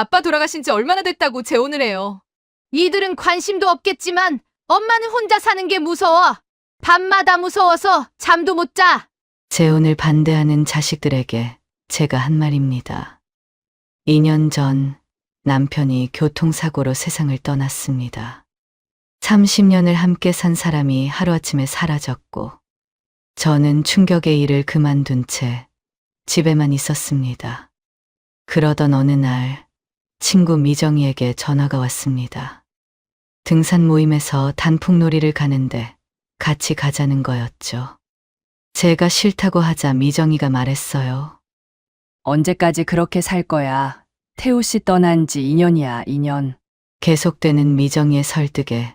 아빠 돌아가신 지 얼마나 됐다고 재혼을 해요. 이들은 관심도 없겠지만 엄마는 혼자 사는 게 무서워. 밤마다 무서워서 잠도 못 자. 재혼을 반대하는 자식들에게 제가 한 말입니다. 2년 전 남편이 교통사고로 세상을 떠났습니다. 30년을 함께 산 사람이 하루아침에 사라졌고 저는 충격의 일을 그만둔 채 집에만 있었습니다. 그러던 어느 날 친구 미정이에게 전화가 왔습니다. 등산 모임에서 단풍놀이를 가는데 같이 가자는 거였죠. 제가 싫다고 하자 미정이가 말했어요. 언제까지 그렇게 살 거야? 태우 씨 떠난 지 2년이야, 2년. 계속되는 미정이의 설득에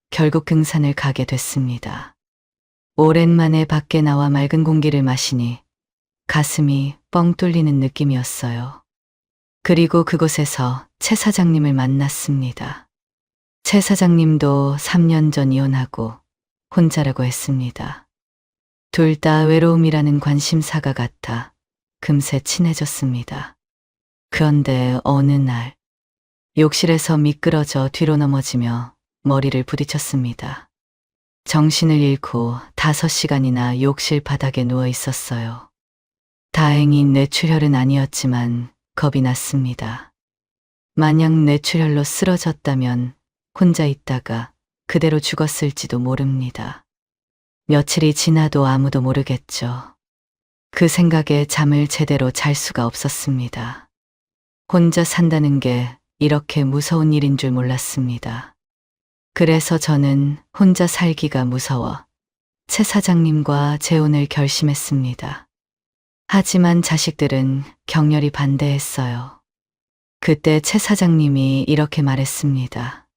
결국 등산을 가게 됐습니다. 오랜만에 밖에 나와 맑은 공기를 마시니 가슴이 뻥 뚫리는 느낌이었어요. 그리고 그곳에서 최 사장님을 만났습니다. 최 사장님도 3년 전 이혼하고 혼자라고 했습니다. 둘 다 외로움이라는 관심사가 같아 금세 친해졌습니다. 그런데 어느 날 욕실에서 미끄러져 뒤로 넘어지며 머리를 부딪혔습니다. 정신을 잃고 5시간이나 욕실 바닥에 누워 있었어요. 다행히 뇌출혈은 아니었지만 겁이 났습니다. 만약 뇌출혈로 쓰러졌다면 혼자 있다가 그대로 죽었을지도 모릅니다. 며칠이 지나도 아무도 모르겠죠. 그 생각에 잠을 제대로 잘 수가 없었습니다. 혼자 산다는 게 이렇게 무서운 일인 줄 몰랐습니다. 그래서 저는 혼자 살기가 무서워 최 사장님과 재혼을 결심했습니다. 하지만 자식들은 격렬히 반대했어요. 그때 최 사장님이 이렇게 말했습니다.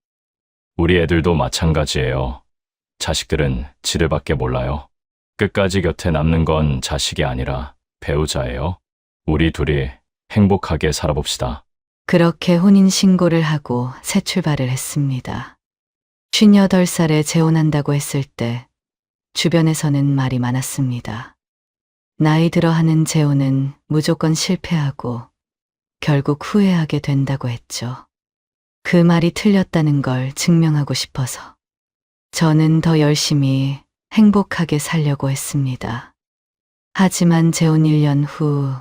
우리 애들도 마찬가지예요. 자식들은 지들밖에 몰라요. 끝까지 곁에 남는 건 자식이 아니라 배우자예요. 우리 둘이 행복하게 살아봅시다. 그렇게 혼인신고를 하고 새 출발을 했습니다. 58살에 재혼한다고 했을 때 주변에서는 말이 많았습니다. 나이 들어 하는 재혼은 무조건 실패하고 결국 후회하게 된다고 했죠. 그 말이 틀렸다는 걸 증명하고 싶어서 저는 더 열심히 행복하게 살려고 했습니다. 하지만 재혼 1년 후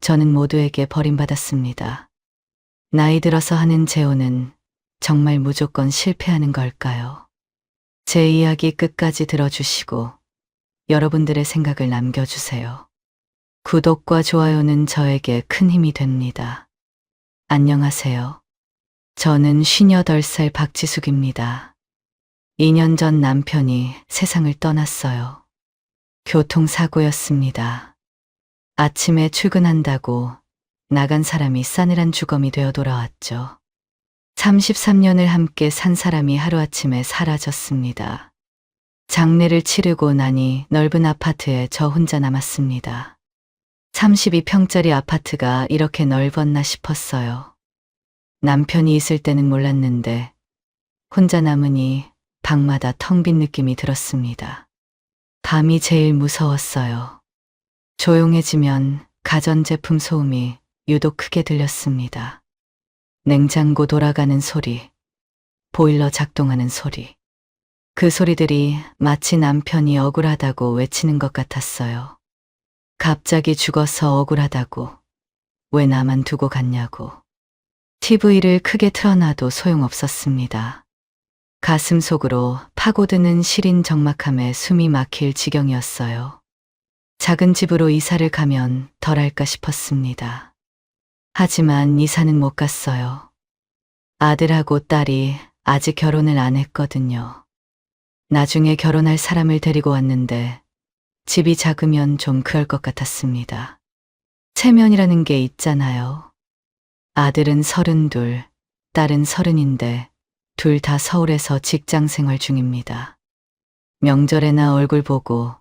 저는 모두에게 버림받았습니다. 나이 들어서 하는 재혼은 정말 무조건 실패하는 걸까요? 제 이야기 끝까지 들어주시고 여러분들의 생각을 남겨주세요. 구독과 좋아요는 저에게 큰 힘이 됩니다. 안녕하세요. 저는 58살 박지숙입니다. 2년 전 남편이 세상을 떠났어요. 교통사고였습니다. 아침에 출근한다고 나간 사람이 싸늘한 주검이 되어 돌아왔죠. 33년을 함께 산 사람이 하루아침에 사라졌습니다. 장례를 치르고 나니 넓은 아파트에 저 혼자 남았습니다. 32평짜리 아파트가 이렇게 넓었나 싶었어요. 남편이 있을 때는 몰랐는데 혼자 남으니 방마다 텅 빈 느낌이 들었습니다. 밤이 제일 무서웠어요. 조용해지면 가전제품 소음이 유독 크게 들렸습니다. 냉장고 돌아가는 소리, 보일러 작동하는 소리. 그 소리들이 마치 남편이 억울하다고 외치는 것 같았어요. 갑자기 죽어서 억울하다고, 왜 나만 두고 갔냐고. TV를 크게 틀어놔도 소용없었습니다. 가슴 속으로 파고드는 시린 적막함에 숨이 막힐 지경이었어요. 작은 집으로 이사를 가면 덜할까 싶었습니다. 하지만 이사는 못 갔어요. 아들하고 딸이 아직 결혼을 안 했거든요. 나중에 결혼할 사람을 데리고 왔는데 집이 작으면 좀 그럴 것 같았습니다. 체면이라는 게 있잖아요. 아들은 32, 딸은 30인데 둘 다 서울에서 직장 생활 중입니다. 명절에나 얼굴 보고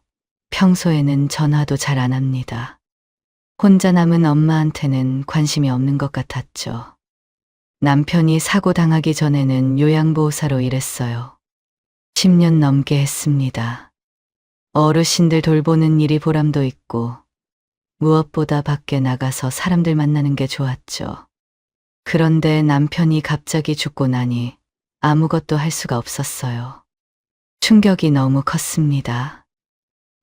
평소에는 전화도 잘 안 합니다. 혼자 남은 엄마한테는 관심이 없는 것 같았죠. 남편이 사고 당하기 전에는 요양보호사로 일했어요. 10년 넘게 했습니다. 어르신들 돌보는 일이 보람도 있고 무엇보다 밖에 나가서 사람들 만나는 게 좋았죠. 그런데 남편이 갑자기 죽고 나니 아무것도 할 수가 없었어요. 충격이 너무 컸습니다.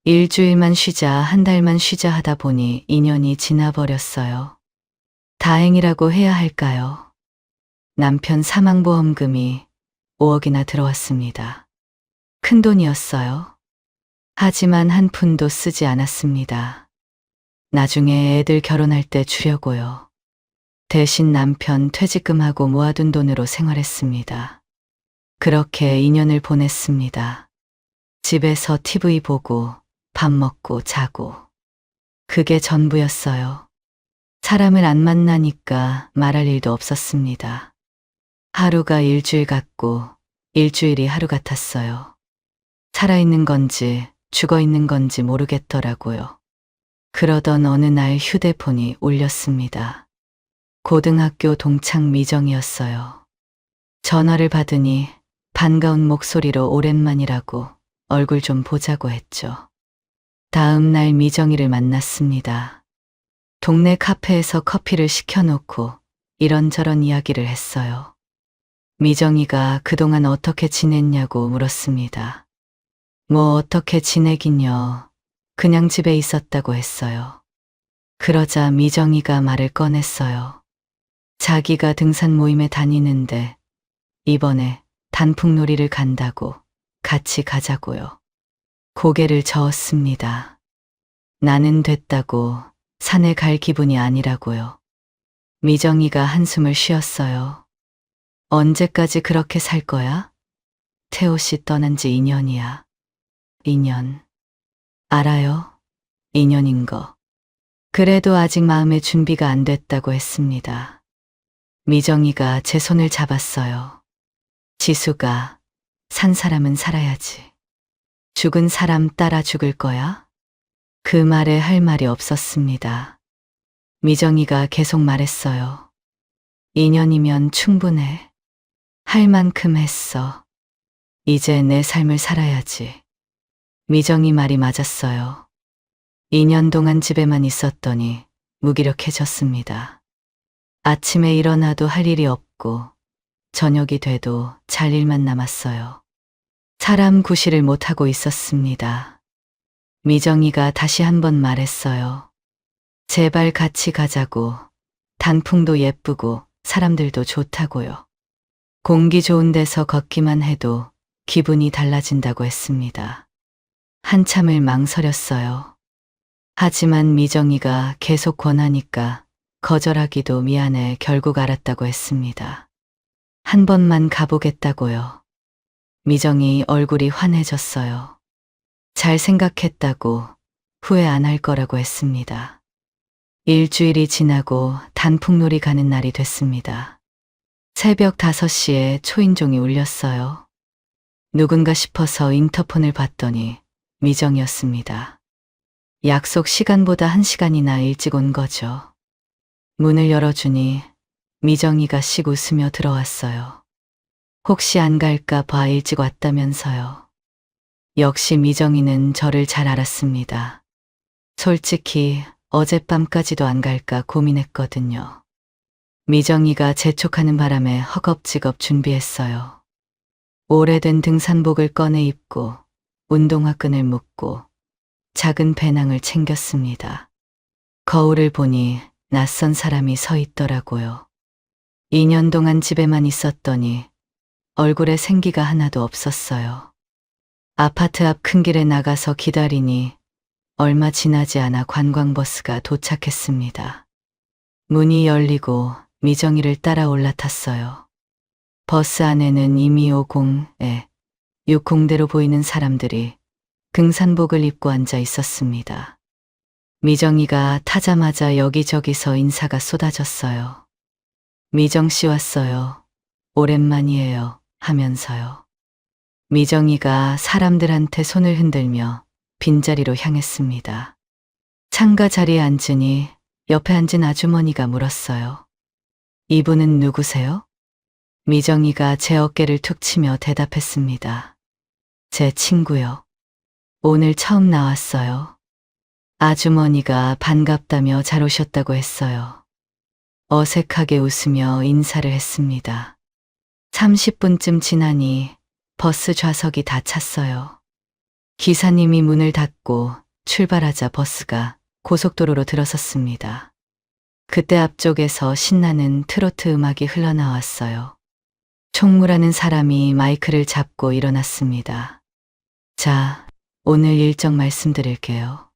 일주일만 쉬자, 한 달만 쉬자 하다 보니 2년이 지나버렸어요. 다행이라고 해야 할까요? 남편 사망보험금이 5억이나 들어왔습니다. 큰 돈이었어요. 하지만 한 푼도 쓰지 않았습니다. 나중에 애들 결혼할 때 주려고요. 대신 남편 퇴직금하고 모아둔 돈으로 생활했습니다. 그렇게 2년을 보냈습니다. 집에서 TV 보고 밥 먹고 자고. 그게 전부였어요. 사람을 안 만나니까 말할 일도 없었습니다. 하루가 일주일 같고 일주일이 하루 같았어요. 살아있는 건지 죽어 있는 건지 모르겠더라고요. 그러던 어느 날 휴대폰이 울렸습니다. 고등학교 동창 미정이었어요. 전화를 받으니 반가운 목소리로 오랜만이라고 얼굴 좀 보자고 했죠. 다음 날 미정이를 만났습니다. 동네 카페에서 커피를 시켜놓고 이런저런 이야기를 했어요. 미정이가 그동안 어떻게 지냈냐고 물었습니다. 뭐 어떻게 지내긴요. 그냥 집에 있었다고 했어요. 그러자 미정이가 말을 꺼냈어요. 자기가 등산 모임에 다니는데 이번에 단풍놀이를 간다고 같이 가자고요. 고개를 저었습니다. 나는 됐다고 산에 갈 기분이 아니라고요. 미정이가 한숨을 쉬었어요. 언제까지 그렇게 살 거야? 태호 씨 떠난 지 2년이야. 2년. 알아요? 2년인 거. 그래도 아직 마음의 준비가 안 됐다고 했습니다. 미정이가 제 손을 잡았어요. 지수가 산 사람은 살아야지. 죽은 사람 따라 죽을 거야? 그 말에 할 말이 없었습니다. 미정이가 계속 말했어요. 2년이면 충분해. 할 만큼 했어. 이제 내 삶을 살아야지. 미정이 말이 맞았어요. 2년 동안 집에만 있었더니 무기력해졌습니다. 아침에 일어나도 할 일이 없고 저녁이 돼도 잘 일만 남았어요. 사람 구실을 못하고 있었습니다. 미정이가 다시 한번 말했어요. 제발 같이 가자고. 단풍도 예쁘고 사람들도 좋다고요. 공기 좋은 데서 걷기만 해도 기분이 달라진다고 했습니다. 한참을 망설였어요. 하지만 미정이가 계속 권하니까 거절하기도 미안해 결국 알았다고 했습니다. 한 번만 가보겠다고요. 미정이 얼굴이 환해졌어요. 잘 생각했다고 후회 안 할 거라고 했습니다. 일주일이 지나고 단풍놀이 가는 날이 됐습니다. 새벽 5시에 초인종이 울렸어요. 누군가 싶어서 인터폰을 봤더니 미정이었습니다. 약속 시간보다 1시간이나 일찍 온 거죠. 문을 열어주니 미정이가 씩 웃으며 들어왔어요. 혹시 안 갈까 봐 일찍 왔다면서요. 역시 미정이는 저를 잘 알았습니다. 솔직히 어젯밤까지도 안 갈까 고민했거든요. 미정이가 재촉하는 바람에 허겁지겁 준비했어요. 오래된 등산복을 꺼내 입고 운동화 끈을 묶고 작은 배낭을 챙겼습니다. 거울을 보니 낯선 사람이 서 있더라고요. 2년 동안 집에만 있었더니 얼굴에 생기가 하나도 없었어요. 아파트 앞 큰 길에 나가서 기다리니 얼마 지나지 않아 관광버스가 도착했습니다. 문이 열리고 미정이를 따라 올라탔어요. 버스 안에는 이미 50에 60대로 보이는 사람들이 등산복을 입고 앉아 있었습니다. 미정이가 타자마자 여기저기서 인사가 쏟아졌어요. 미정 씨 왔어요. 오랜만이에요. 하면서요. 미정이가 사람들한테 손을 흔들며 빈자리로 향했습니다. 창가 자리에 앉으니 옆에 앉은 아주머니가 물었어요. 이분은 누구세요? 미정이가 제 어깨를 툭 치며 대답했습니다. 제 친구요. 오늘 처음 나왔어요. 아주머니가 반갑다며 잘 오셨다고 했어요. 어색하게 웃으며 인사를 했습니다. 30분쯤 지나니 버스 좌석이 다 찼어요. 기사님이 문을 닫고 출발하자 버스가 고속도로로 들어섰습니다. 그때 앞쪽에서 신나는 트로트 음악이 흘러나왔어요. 총무라는 사람이 마이크를 잡고 일어났습니다. 자, 오늘 일정 말씀드릴게요.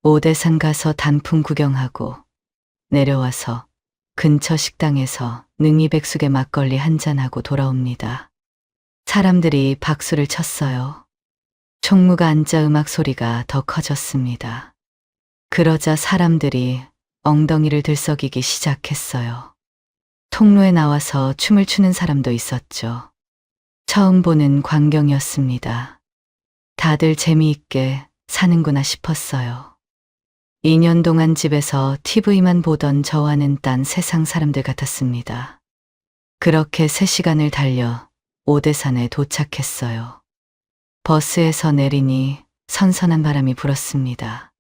오대산 가서 단풍 구경하고 내려와서 근처 식당에서 능이백숙에 막걸리 한잔하고 돌아옵니다. 사람들이 박수를 쳤어요. 총무가 앉자 음악 소리가 더 커졌습니다. 그러자 사람들이 엉덩이를 들썩이기 시작했어요. 통로에 나와서 춤을 추는 사람도 있었죠. 처음 보는 광경이었습니다. 다들 재미있게 사는구나 싶었어요. 2년 동안 집에서 TV만 보던 저와는 딴 세상 사람들 같았습니다. 그렇게 3시간을 달려 오대산에 도착했어요. 버스에서 내리니 선선한 바람이 불었습니다.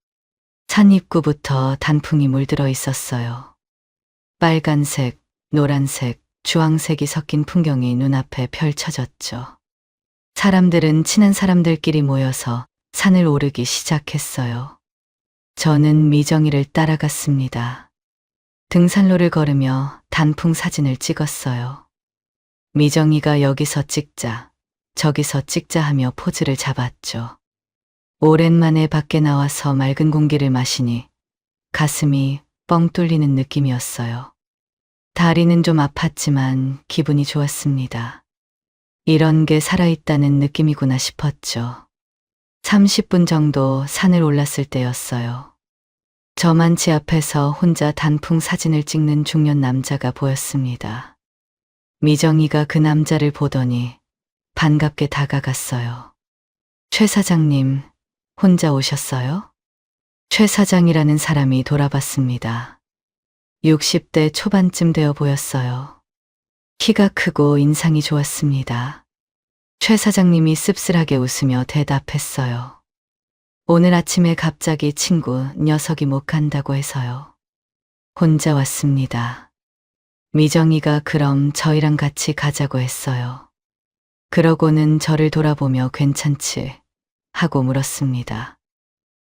산 입구부터 단풍이 물들어 있었어요. 빨간색, 노란색, 주황색이 섞인 풍경이 눈앞에 펼쳐졌죠. 사람들은 친한 사람들끼리 모여서 산을 오르기 시작했어요. 저는 미정이를 따라갔습니다. 등산로를 걸으며 단풍 사진을 찍었어요. 미정이가 여기서 찍자, 저기서 찍자 하며 포즈를 잡았죠. 오랜만에 밖에 나와서 맑은 공기를 마시니 가슴이 뻥 뚫리는 느낌이었어요. 다리는 좀 아팠지만 기분이 좋았습니다. 이런 게 살아있다는 느낌이구나 싶었죠. 30분 정도 산을 올랐을 때였어요. 저만 제 앞에서 혼자 단풍 사진을 찍는 중년 남자가 보였습니다. 미정이가 그 남자를 보더니 반갑게 다가갔어요. 최 사장님, 혼자 오셨어요? 최 사장이라는 사람이 돌아봤습니다. 60대 초반쯤 되어 보였어요. 키가 크고 인상이 좋았습니다. 최 사장님이 씁쓸하게 웃으며 대답했어요. 오늘 아침에 갑자기 친구 녀석이 못 간다고 해서요. 혼자 왔습니다. 미정이가 그럼 저희랑 같이 가자고 했어요. 그러고는 저를 돌아보며 괜찮지? 하고 물었습니다.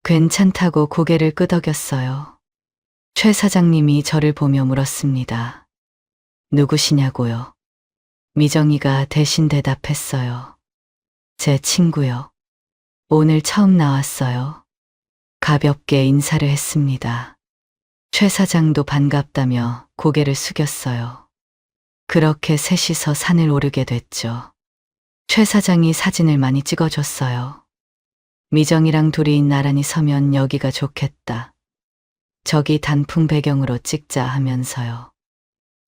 괜찮다고 고개를 끄덕였어요. 최 사장님이 저를 보며 물었습니다. 누구시냐고요? 미정이가 대신 대답했어요. 제 친구요. 오늘 처음 나왔어요. 가볍게 인사를 했습니다. 최 사장도 반갑다며 고개를 숙였어요. 그렇게 셋이서 산을 오르게 됐죠. 최 사장이 사진을 많이 찍어줬어요. 미정이랑 둘이 나란히 서면 여기가 좋겠다. 저기 단풍 배경으로 찍자 하면서요.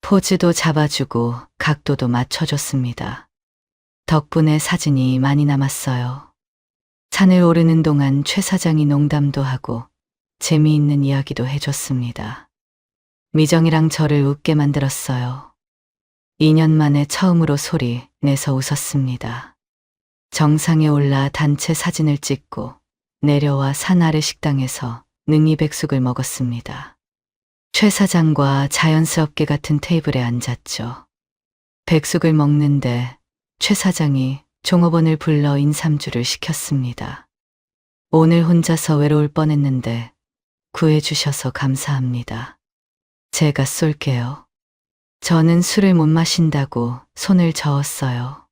포즈도 잡아주고 각도도 맞춰줬습니다. 덕분에 사진이 많이 남았어요. 산을 오르는 동안 최 사장이 농담도 하고 재미있는 이야기도 해줬습니다. 미정이랑 저를 웃게 만들었어요. 2년 만에 처음으로 소리 내서 웃었습니다. 정상에 올라 단체 사진을 찍고 내려와 산 아래 식당에서 능이백숙을 먹었습니다. 최 사장과 자연스럽게 같은 테이블에 앉았죠. 백숙을 먹는데 최 사장이 종업원을 불러 인삼주를 시켰습니다. 오늘 혼자서 외로울 뻔했는데 구해주셔서 감사합니다. 제가 쏠게요. 저는 술을 못 마신다고 손을 저었어요.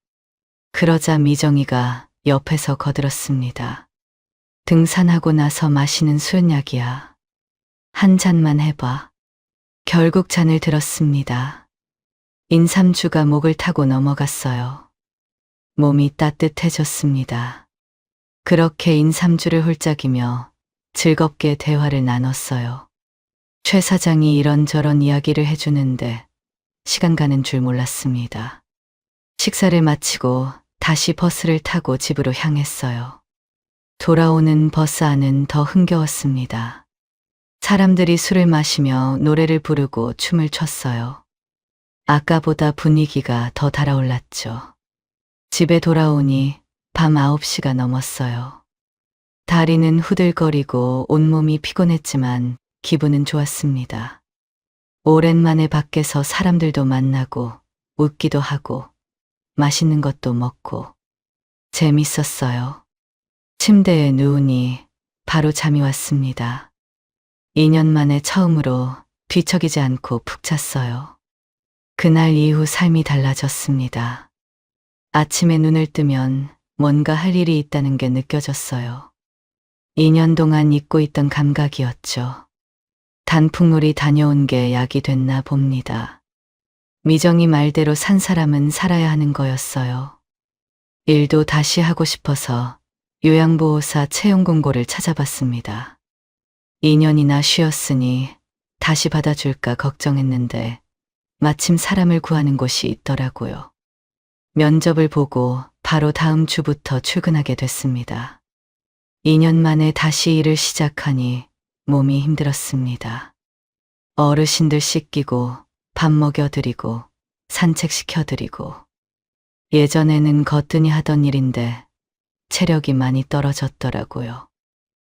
그러자 미정이가 옆에서 거들었습니다. 등산하고 나서 마시는 술약이야. 한 잔만 해봐. 결국 잔을 들었습니다. 인삼주가 목을 타고 넘어갔어요. 몸이 따뜻해졌습니다. 그렇게 인삼주를 홀짝이며 즐겁게 대화를 나눴어요. 최 사장이 이런저런 이야기를 해주는데 시간 가는 줄 몰랐습니다. 식사를 마치고 다시 버스를 타고 집으로 향했어요. 돌아오는 버스 안은 더 흥겨웠습니다. 사람들이 술을 마시며 노래를 부르고 춤을 췄어요. 아까보다 분위기가 더 달아올랐죠. 집에 돌아오니 밤 9시가 넘었어요. 다리는 후들거리고 온몸이 피곤했지만 기분은 좋았습니다. 오랜만에 밖에서 사람들도 만나고 웃기도 하고 맛있는 것도 먹고 재밌었어요. 침대에 누우니 바로 잠이 왔습니다. 2년 만에 처음으로 뒤척이지 않고 푹 잤어요. 그날 이후 삶이 달라졌습니다. 아침에 눈을 뜨면 뭔가 할 일이 있다는 게 느껴졌어요. 2년 동안 잊고 있던 감각이었죠. 단풍놀이 다녀온 게 약이 됐나 봅니다. 미정이 말대로 산 사람은 살아야 하는 거였어요. 일도 다시 하고 싶어서 요양보호사 채용 공고를 찾아봤습니다. 2년이나 쉬었으니 다시 받아줄까 걱정했는데 마침 사람을 구하는 곳이 있더라고요. 면접을 보고 바로 다음 주부터 출근하게 됐습니다. 2년 만에 다시 일을 시작하니 몸이 힘들었습니다. 어르신들 씻기고 밥 먹여드리고 산책시켜드리고 예전에는 거뜬히 하던 일인데 체력이 많이 떨어졌더라고요.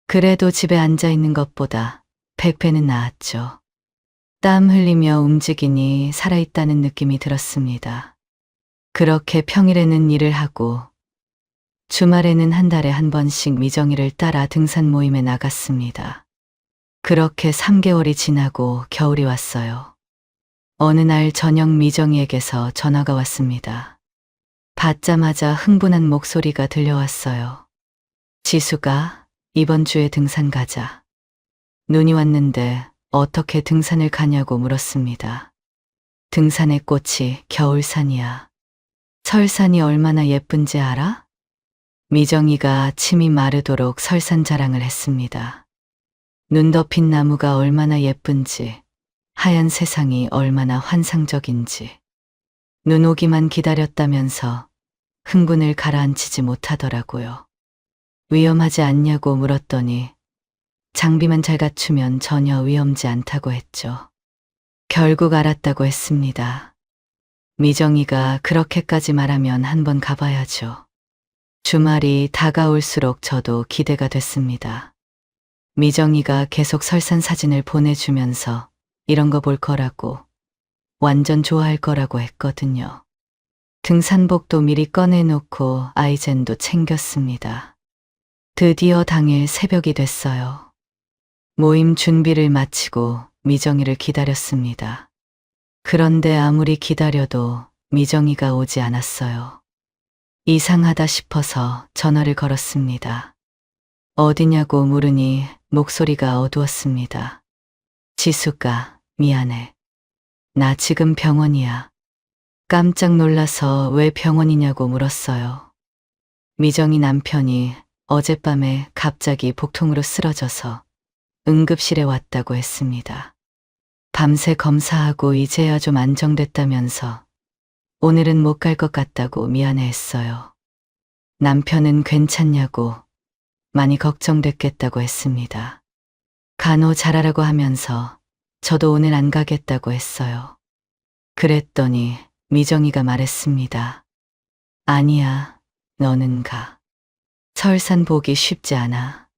그래도 집에 앉아 있는 것보다 100배는 나았죠. 땀 흘리며 움직이니 살아있다는 느낌이 들었습니다. 그렇게 평일에는 일을 하고 주말에는 한 달에 한 번씩 미정이를 따라 등산 모임에 나갔습니다. 그렇게 3개월이 지나고 겨울이 왔어요. 어느 날 저녁 미정이에게서 전화가 왔습니다. 받자마자 흥분한 목소리가 들려왔어요. 지수가 이번 주에 등산 가자. 눈이 왔는데 어떻게 등산을 가냐고 물었습니다. 등산의 꽃이 겨울산이야. 설산이 얼마나 예쁜지 알아? 미정이가 침이 마르도록 설산 자랑을 했습니다. 눈 덮인 나무가 얼마나 예쁜지, 하얀 세상이 얼마나 환상적인지. 눈 오기만 기다렸다면서 흥분을 가라앉히지 못하더라고요. 위험하지 않냐고 물었더니 장비만 잘 갖추면 전혀 위험지 않다고 했죠. 결국 알았다고 했습니다. 미정이가 그렇게까지 말하면 한번 가봐야죠. 주말이 다가올수록 저도 기대가 됐습니다. 미정이가 계속 설산 사진을 보내주면서 이런 거 볼 거라고, 완전 좋아할 거라고 했거든요. 등산복도 미리 꺼내놓고 아이젠도 챙겼습니다. 드디어 당일 새벽이 됐어요. 모임 준비를 마치고 미정이를 기다렸습니다. 그런데 아무리 기다려도 미정이가 오지 않았어요. 이상하다 싶어서 전화를 걸었습니다. 어디냐고 물으니 목소리가 어두웠습니다. 지수가, 미안해. 나 지금 병원이야. 깜짝 놀라서 왜 병원이냐고 물었어요. 미정이 남편이 어젯밤에 갑자기 복통으로 쓰러져서 응급실에 왔다고 했습니다. 밤새 검사하고 이제야 좀 안정됐다면서 오늘은 못 갈 것 같다고 미안해했어요. 남편은 괜찮냐고 많이 걱정됐겠다고 했습니다. 간호 잘하라고 하면서 저도 오늘 안 가겠다고 했어요. 그랬더니 미정이가 말했습니다. 아니야, 너는 가. 설산 보기 쉽지 않아.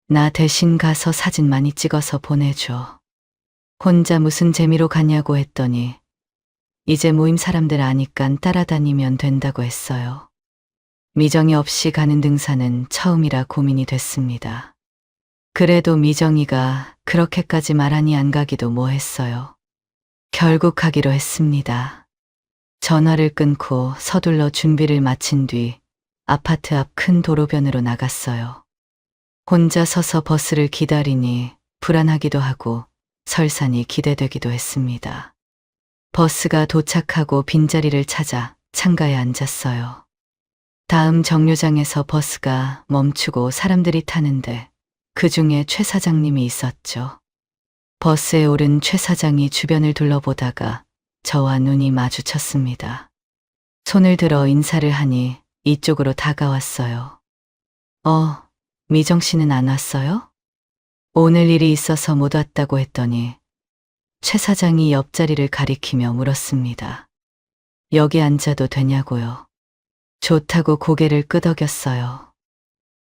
나 대신 가서 사진 많이 찍어서 보내줘. 혼자 무슨 재미로 가냐고 했더니 이제 모임 사람들 아니깐 따라다니면 된다고 했어요. 미정이 없이 가는 등산은 처음이라 고민이 됐습니다. 그래도 미정이가 그렇게까지 말하니 안 가기도 뭐했어요. 결국 가기로 했습니다. 전화를 끊고 서둘러 준비를 마친 뒤 아파트 앞 큰 도로변으로 나갔어요. 혼자 서서 버스를 기다리니 불안하기도 하고 설산이 기대되기도 했습니다. 버스가 도착하고 빈자리를 찾아 창가에 앉았어요. 다음 정류장에서 버스가 멈추고 사람들이 타는데 그 중에 최 사장님이 있었죠. 버스에 오른 최 사장이 주변을 둘러보다가 저와 눈이 마주쳤습니다. 손을 들어 인사를 하니 이쪽으로 다가왔어요. 미정 씨는 안 왔어요? 오늘 일이 있어서 못 왔다고 했더니 최 사장이 옆자리를 가리키며 물었습니다. 여기 앉아도 되냐고요. 좋다고 고개를 끄덕였어요.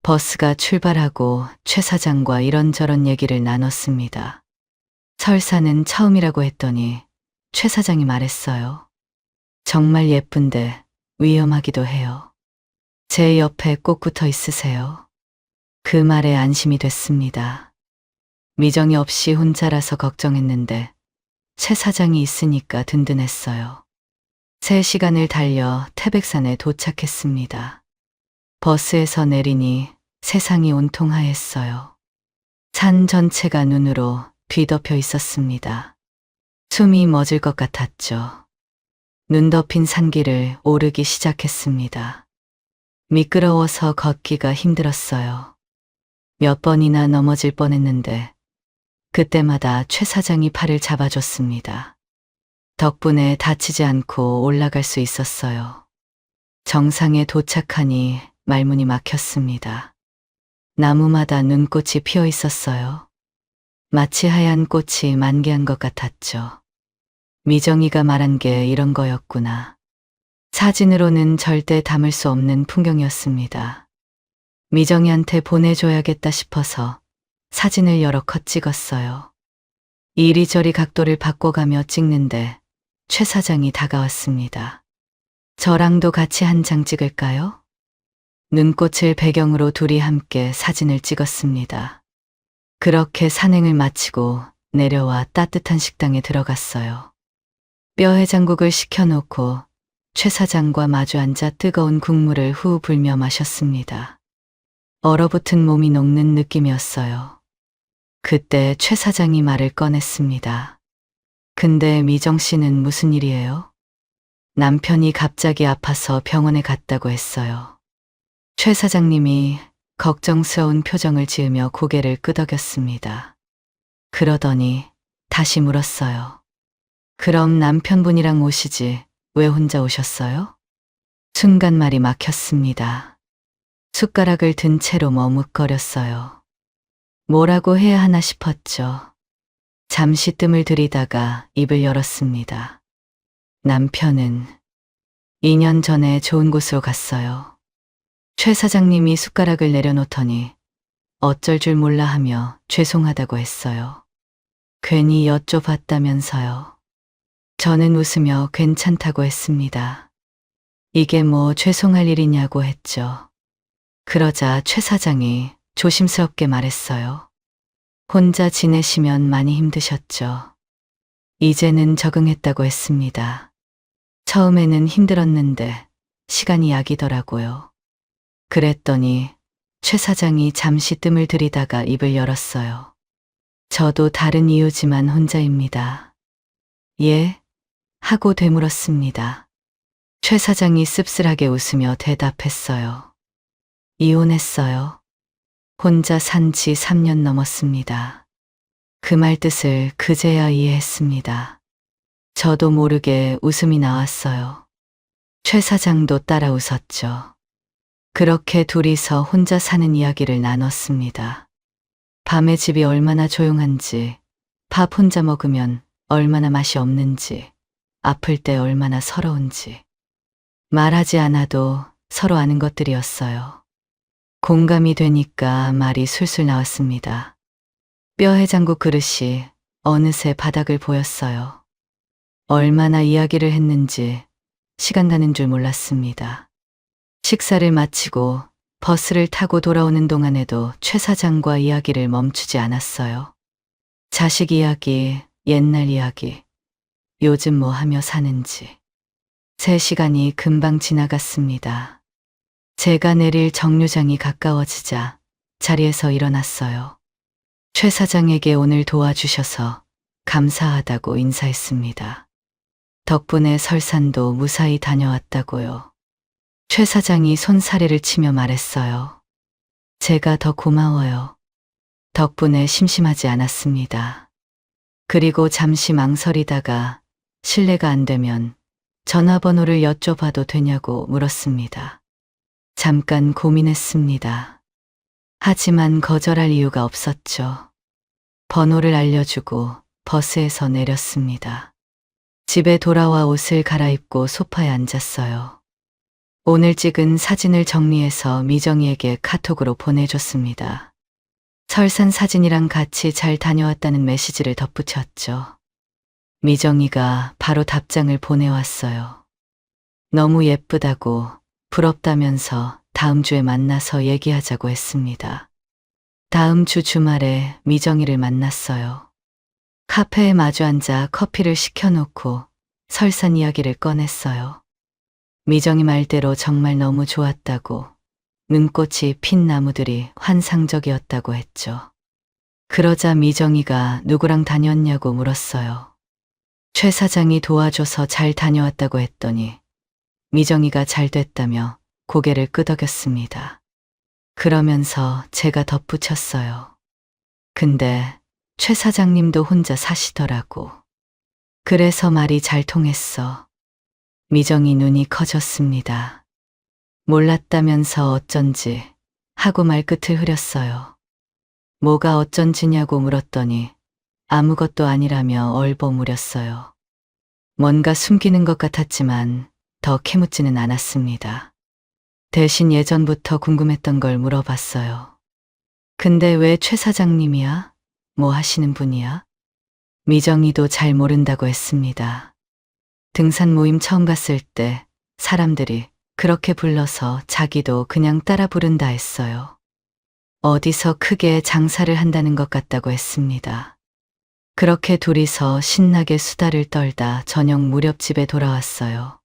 버스가 출발하고 최 사장과 이런저런 얘기를 나눴습니다. 설사는 처음이라고 했더니 최 사장이 말했어요. 정말 예쁜데 위험하기도 해요. 제 옆에 꼭 붙어 있으세요. 그 말에 안심이 됐습니다. 미정이 없이 혼자라서 걱정했는데 최 사장이 있으니까 든든했어요. 3시간을 달려 태백산에 도착했습니다. 버스에서 내리니 세상이 온통 하였어요. 산 전체가 눈으로 뒤덮여 있었습니다. 숨이 멎을 것 같았죠. 눈 덮인 산길을 오르기 시작했습니다. 미끄러워서 걷기가 힘들었어요. 몇 번이나 넘어질 뻔했는데 그때마다 최 사장이 팔을 잡아줬습니다. 덕분에 다치지 않고 올라갈 수 있었어요. 정상에 도착하니 말문이 막혔습니다. 나무마다 눈꽃이 피어 있었어요. 마치 하얀 꽃이 만개한 것 같았죠. 미정이가 말한 게 이런 거였구나. 사진으로는 절대 담을 수 없는 풍경이었습니다. 미정이한테 보내줘야겠다 싶어서 사진을 여러 컷 찍었어요. 이리저리 각도를 바꿔가며 찍는데 최 사장이 다가왔습니다. 저랑도 같이 한 장 찍을까요? 눈꽃을 배경으로 둘이 함께 사진을 찍었습니다. 그렇게 산행을 마치고 내려와 따뜻한 식당에 들어갔어요. 뼈해장국을 시켜놓고 최 사장과 마주 앉아 뜨거운 국물을 후 불며 마셨습니다. 얼어붙은 몸이 녹는 느낌이었어요. 그때 최 사장이 말을 꺼냈습니다. 근데 미정 씨는 무슨 일이에요? 남편이 갑자기 아파서 병원에 갔다고 했어요. 최 사장님이 걱정스러운 표정을 지으며 고개를 끄덕였습니다. 그러더니 다시 물었어요. 그럼 남편분이랑 오시지 왜 혼자 오셨어요? 순간 말이 막혔습니다. 숟가락을 든 채로 머뭇거렸어요. 뭐라고 해야 하나 싶었죠. 잠시 뜸을 들이다가 입을 열었습니다. 남편은 2년 전에 좋은 곳으로 갔어요. 최 사장님이 숟가락을 내려놓더니 어쩔 줄 몰라 하며 죄송하다고 했어요. 괜히 여쭤봤다면서요. 저는 웃으며 괜찮다고 했습니다. 이게 뭐 죄송할 일이냐고 했죠. 그러자 최 사장이 조심스럽게 말했어요. 혼자 지내시면 많이 힘드셨죠. 이제는 적응했다고 했습니다. 처음에는 힘들었는데 시간이 약이더라고요. 그랬더니 최 사장이 잠시 뜸을 들이다가 입을 열었어요. 저도 다른 이유지만 혼자입니다. 예? 하고 되물었습니다. 최 사장이 씁쓸하게 웃으며 대답했어요. 이혼했어요. 혼자 산 지 3년 넘었습니다. 그 말 뜻을 그제야 이해했습니다. 저도 모르게 웃음이 나왔어요. 최 사장도 따라 웃었죠. 그렇게 둘이서 혼자 사는 이야기를 나눴습니다. 밤에 집이 얼마나 조용한지, 밥 혼자 먹으면 얼마나 맛이 없는지, 아플 때 얼마나 서러운지. 말하지 않아도 서로 아는 것들이었어요. 공감이 되니까 말이 술술 나왔습니다. 뼈해장국 그릇이 어느새 바닥을 보였어요. 얼마나 이야기를 했는지 시간 가는 줄 몰랐습니다. 식사를 마치고 버스를 타고 돌아오는 동안에도 최 사장과 이야기를 멈추지 않았어요. 자식 이야기, 옛날 이야기, 요즘 뭐 하며 사는지. 3시간이 금방 지나갔습니다. 제가 내릴 정류장이 가까워지자 자리에서 일어났어요. 최 사장에게 오늘 도와주셔서 감사하다고 인사했습니다. 덕분에 설산도 무사히 다녀왔다고요. 최 사장이 손사래를 치며 말했어요. 제가 더 고마워요. 덕분에 심심하지 않았습니다. 그리고 잠시 망설이다가 실례가 안 되면 전화번호를 여쭤봐도 되냐고 물었습니다. 잠깐 고민했습니다. 하지만 거절할 이유가 없었죠. 번호를 알려주고 버스에서 내렸습니다. 집에 돌아와 옷을 갈아입고 소파에 앉았어요. 오늘 찍은 사진을 정리해서 미정이에게 카톡으로 보내줬습니다. 설산 사진이랑 같이 잘 다녀왔다는 메시지를 덧붙였죠. 미정이가 바로 답장을 보내왔어요. 너무 예쁘다고 부럽다면서 다음 주에 만나서 얘기하자고 했습니다. 다음 주 주말에 미정이를 만났어요. 카페에 마주 앉아 커피를 시켜놓고 설산 이야기를 꺼냈어요. 미정이 말대로 정말 너무 좋았다고, 눈꽃이 핀 나무들이 환상적이었다고 했죠. 그러자 미정이가 누구랑 다녔냐고 물었어요. 최 사장이 도와줘서 잘 다녀왔다고 했더니 미정이가 잘 됐다며 고개를 끄덕였습니다. 그러면서 제가 덧붙였어요. 근데 최 사장님도 혼자 사시더라고. 그래서 말이 잘 통했어. 미정이 눈이 커졌습니다. 몰랐다면서 어쩐지 하고 말 끝을 흐렸어요. 뭐가 어쩐지냐고 물었더니 아무것도 아니라며 얼버무렸어요. 뭔가 숨기는 것 같았지만 더 캐묻지는 않았습니다. 대신 예전부터 궁금했던 걸 물어봤어요. 근데 왜 최 사장님이야? 뭐 하시는 분이야? 미정이도 잘 모른다고 했습니다. 등산 모임 처음 갔을 때 사람들이 그렇게 불러서 자기도 그냥 따라 부른다 했어요. 어디서 크게 장사를 한다는 것 같다고 했습니다. 그렇게 둘이서 신나게 수다를 떨다 저녁 무렵 집에 돌아왔어요.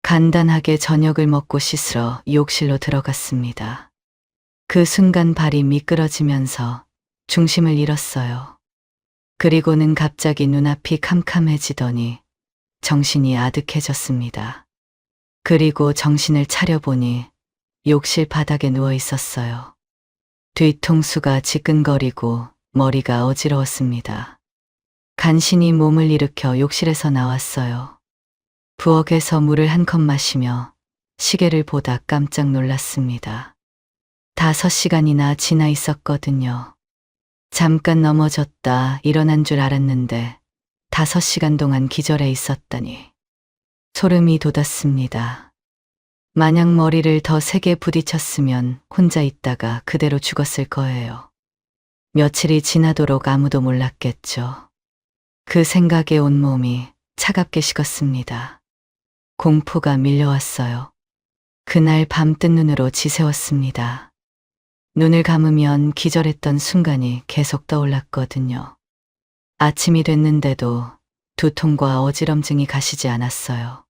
간단하게 저녁을 먹고 씻으러 욕실로 들어갔습니다. 그 순간 발이 미끄러지면서 중심을 잃었어요. 그리고는 갑자기 눈앞이 캄캄해지더니 정신이 아득해졌습니다. 그리고 정신을 차려보니 욕실 바닥에 누워 있었어요. 뒤통수가 지끈거리고 머리가 어지러웠습니다. 간신히 몸을 일으켜 욕실에서 나왔어요. 부엌에서 물을 한 컵 마시며 시계를 보다 깜짝 놀랐습니다. 5시간이나 지나 있었거든요. 잠깐 넘어졌다 일어난 줄 알았는데 5시간 동안 기절해 있었다니. 소름이 돋았습니다. 만약 머리를 더 세게 부딪혔으면 혼자 있다가 그대로 죽었을 거예요. 며칠이 지나도록 아무도 몰랐겠죠. 그 생각에 온몸이 차갑게 식었습니다. 공포가 밀려왔어요. 그날 밤 뜬 눈으로 지새웠습니다. 눈을 감으면 기절했던 순간이 계속 떠올랐거든요. 아침이 됐는데도 두통과 어지럼증이 가시지 않았어요.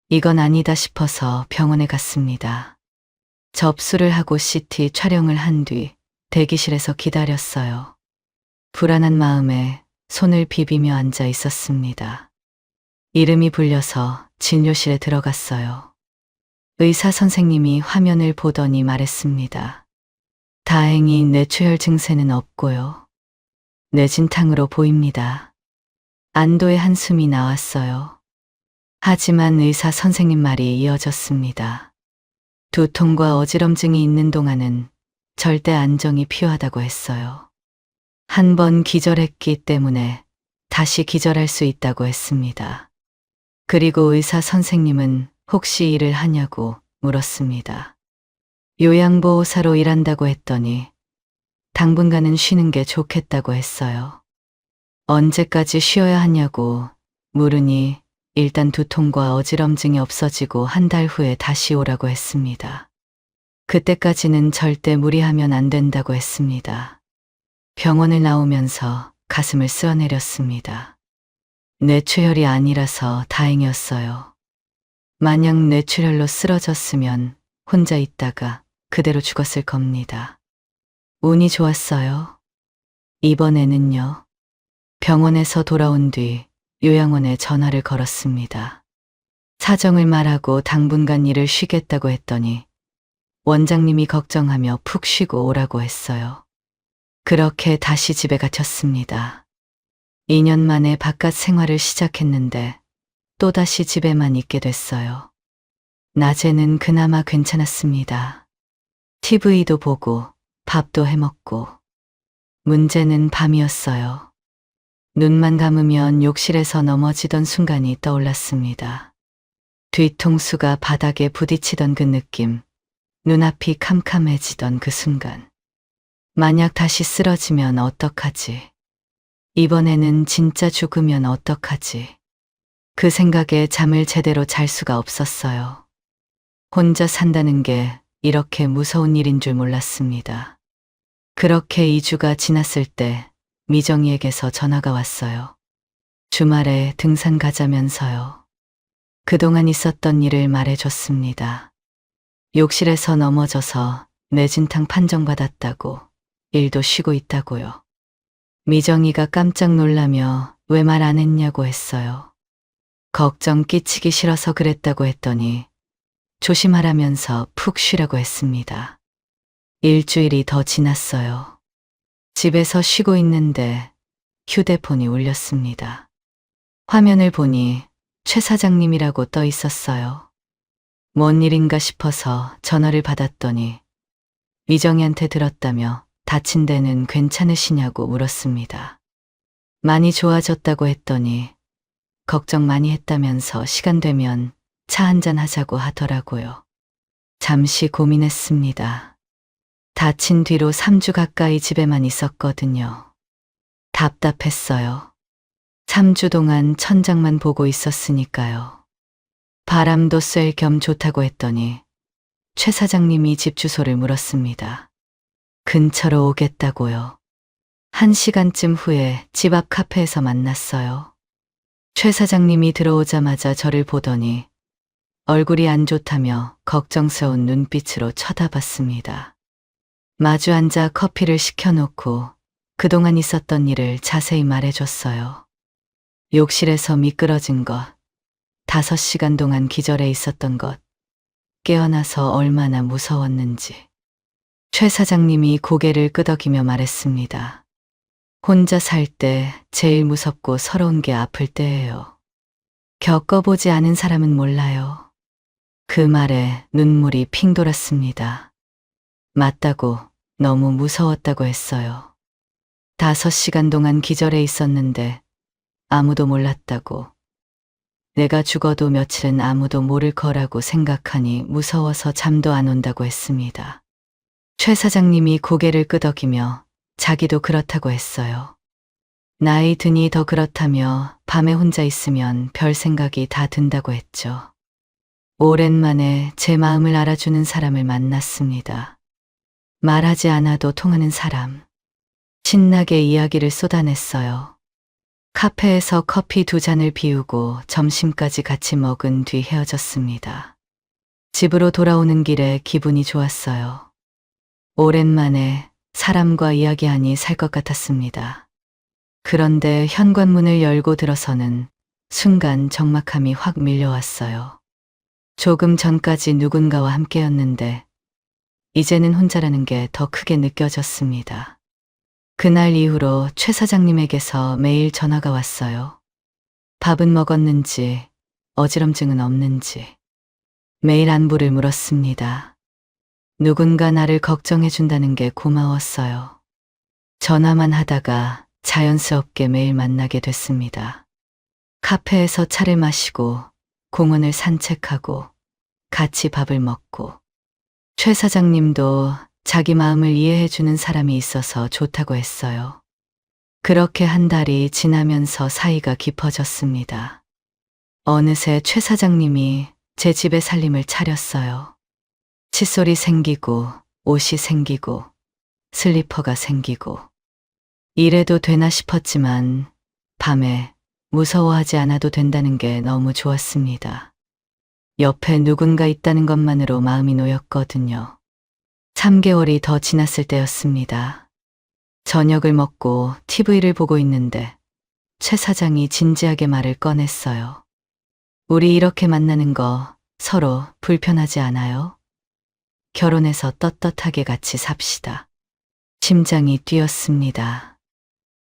이건 아니다 싶어서 병원에 갔습니다. 접수를 하고 CT 촬영을 한 뒤 대기실에서 기다렸어요. 불안한 마음에 손을 비비며 앉아 있었습니다. 이름이 불려서 진료실에 들어갔어요. 의사 선생님이 화면을 보더니 말했습니다. 다행히 뇌출혈 증세는 없고요. 뇌진탕으로 보입니다. 안도의 한숨이 나왔어요. 하지만 의사 선생님 말이 이어졌습니다. 두통과 어지럼증이 있는 동안은 절대 안정이 필요하다고 했어요. 한 번 기절했기 때문에 다시 기절할 수 있다고 했습니다. 그리고 의사 선생님은 혹시 일을 하냐고 물었습니다. 요양보호사로 일한다고 했더니 당분간은 쉬는 게 좋겠다고 했어요. 언제까지 쉬어야 하냐고 물으니 일단 두통과 어지럼증이 없어지고 한 달 후에 다시 오라고 했습니다. 그때까지는 절대 무리하면 안 된다고 했습니다. 병원을 나오면서 가슴을 쓸어내렸습니다. 뇌출혈이 아니라서 다행이었어요. 만약 뇌출혈로 쓰러졌으면 혼자 있다가 그대로 죽었을 겁니다. 운이 좋았어요. 이번에는요. 병원에서 돌아온 뒤 요양원에 전화를 걸었습니다. 사정을 말하고 당분간 일을 쉬겠다고 했더니 원장님이 걱정하며 푹 쉬고 오라고 했어요. 그렇게 다시 집에 갇혔습니다. 2년 만에 바깥 생활을 시작했는데 또다시 집에만 있게 됐어요. 낮에는 그나마 괜찮았습니다. TV도 보고 밥도 해먹고. 문제는 밤이었어요. 눈만 감으면 욕실에서 넘어지던 순간이 떠올랐습니다. 뒤통수가 바닥에 부딪히던 그 느낌, 눈앞이 캄캄해지던 그 순간. 만약 다시 쓰러지면 어떡하지? 이번에는 진짜 죽으면 어떡하지? 그 생각에 잠을 제대로 잘 수가 없었어요. 혼자 산다는 게 이렇게 무서운 일인 줄 몰랐습니다. 그렇게 2주가 지났을 때 미정이에게서 전화가 왔어요. 주말에 등산 가자면서요. 그동안 있었던 일을 말해줬습니다. 욕실에서 넘어져서 뇌진탕 판정받았다고, 일도 쉬고 있다고요. 미정이가 깜짝 놀라며 왜 말 안 했냐고 했어요. 걱정 끼치기 싫어서 그랬다고 했더니 조심하라면서 푹 쉬라고 했습니다. 일주일이 더 지났어요. 집에서 쉬고 있는데 휴대폰이 울렸습니다. 화면을 보니 최 사장님이라고 떠 있었어요. 뭔 일인가 싶어서 전화를 받았더니 미정이한테 들었다며 다친 데는 괜찮으시냐고 물었습니다. 많이 좋아졌다고 했더니 걱정 많이 했다면서 시간 되면 차 한잔 하자고 하더라고요. 잠시 고민했습니다. 다친 뒤로 3주 가까이 집에만 있었거든요. 답답했어요. 3주 동안 천장만 보고 있었으니까요. 바람도 쐴 겸 좋다고 했더니 최 사장님이 집 주소를 물었습니다. 근처로 오겠다고요. 1시간쯤 후에 집 앞 카페에서 만났어요. 최 사장님이 들어오자마자 저를 보더니 얼굴이 안 좋다며 걱정스러운 눈빛으로 쳐다봤습니다. 마주 앉아 커피를 시켜놓고 그동안 있었던 일을 자세히 말해줬어요. 욕실에서 미끄러진 것, 5시간 동안 기절해 있었던 것, 깨어나서 얼마나 무서웠는지. 최 사장님이 고개를 끄덕이며 말했습니다. 혼자 살 때 제일 무섭고 서러운 게 아플 때예요. 겪어보지 않은 사람은 몰라요. 그 말에 눈물이 핑 돌았습니다. 맞다고, 너무 무서웠다고 했어요. 5시간 동안 기절해 있었는데 아무도 몰랐다고. 내가 죽어도 며칠은 아무도 모를 거라고 생각하니 무서워서 잠도 안 온다고 했습니다. 최 사장님이 고개를 끄덕이며 자기도 그렇다고 했어요. 나이 드니 더 그렇다며 밤에 혼자 있으면 별 생각이 다 든다고 했죠. 오랜만에 제 마음을 알아주는 사람을 만났습니다. 말하지 않아도 통하는 사람. 신나게 이야기를 쏟아냈어요. 카페에서 커피 2잔을 비우고 점심까지 같이 먹은 뒤 헤어졌습니다. 집으로 돌아오는 길에 기분이 좋았어요. 오랜만에 사람과 이야기하니 살 것 같았습니다. 그런데 현관문을 열고 들어서는 순간 적막함이 확 밀려왔어요. 조금 전까지 누군가와 함께였는데 이제는 혼자라는 게 더 크게 느껴졌습니다. 그날 이후로 최 사장님에게서 매일 전화가 왔어요. 밥은 먹었는지, 어지럼증은 없는지. 매일 안부를 물었습니다. 누군가 나를 걱정해준다는 게 고마웠어요. 전화만 하다가 자연스럽게 매일 만나게 됐습니다. 카페에서 차를 마시고 공원을 산책하고 같이 밥을 먹고 최 사장님도 자기 마음을 이해해주는 사람이 있어서 좋다고 했어요. 그렇게 한 달이 지나면서 사이가 깊어졌습니다. 어느새 최 사장님이 제 집에 살림을 차렸어요. 칫솔이 생기고 옷이 생기고 슬리퍼가 생기고 이래도 되나 싶었지만 밤에 무서워하지 않아도 된다는 게 너무 좋았습니다. 옆에 누군가 있다는 것만으로 마음이 놓였거든요. 3개월이 더 지났을 때였습니다. 저녁을 먹고 TV를 보고 있는데 최 사장이 진지하게 말을 꺼냈어요. 우리 이렇게 만나는 거 서로 불편하지 않아요? 결혼해서 떳떳하게 같이 삽시다. 심장이 뛰었습니다.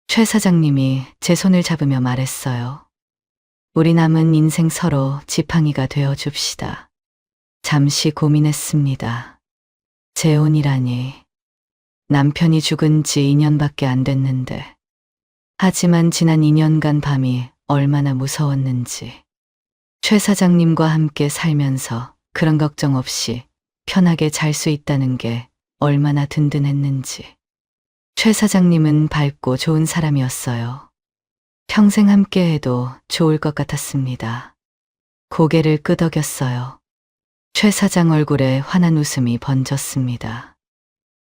최 사장님이 제 손을 잡으며 말했어요. 우리 남은 인생 서로 지팡이가 되어 줍시다. 잠시 고민했습니다. 재혼이라니. 남편이 죽은 지 2년밖에 안 됐는데. 하지만 지난 2년간 밤이 얼마나 무서웠는지. 최 사장님과 함께 살면서 그런 걱정 없이 편하게 잘 수 있다는 게 얼마나 든든했는지. 최 사장님은 밝고 좋은 사람이었어요. 평생 함께해도 좋을 것 같았습니다. 고개를 끄덕였어요. 최 사장 얼굴에 환한 웃음이 번졌습니다.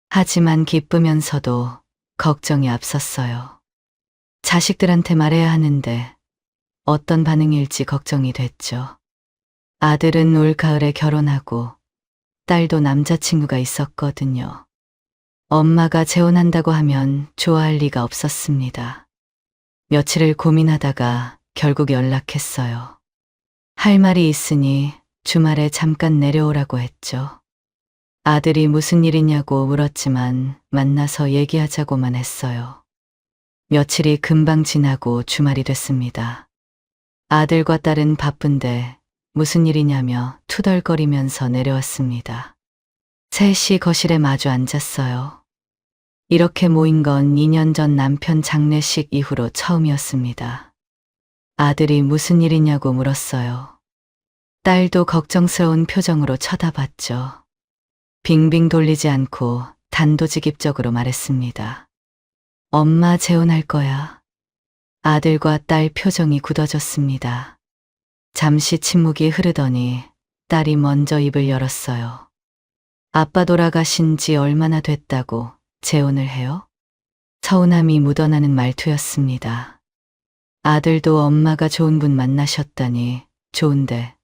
하지만 기쁘면서도 걱정이 앞섰어요. 자식들한테 말해야 하는데 어떤 반응일지 걱정이 됐죠. 아들은 올 가을에 결혼하고 딸도 남자친구가 있었거든요. 엄마가 재혼한다고 하면 좋아할 리가 없었습니다. 며칠을 고민하다가 결국 연락했어요. 할 말이 있으니 주말에 잠깐 내려오라고 했죠. 아들이 무슨 일이냐고 물었지만 만나서 얘기하자고만 했어요. 며칠이 금방 지나고 주말이 됐습니다. 아들과 딸은 바쁜데 무슨 일이냐며 투덜거리면서 내려왔습니다. 셋이 거실에 마주 앉았어요. 이렇게 모인 건 2년 전 남편 장례식 이후로 처음이었습니다. 아들이 무슨 일이냐고 물었어요. 딸도 걱정스러운 표정으로 쳐다봤죠. 빙빙 돌리지 않고 단도직입적으로 말했습니다. 엄마 재혼할 거야. 아들과 딸 표정이 굳어졌습니다. 잠시 침묵이 흐르더니 딸이 먼저 입을 열었어요. 아빠 돌아가신 지 얼마나 됐다고 재혼을 해요? 서운함이 묻어나는 말투였습니다. 아들도 엄마가 좋은 분 만나셨다니 좋은데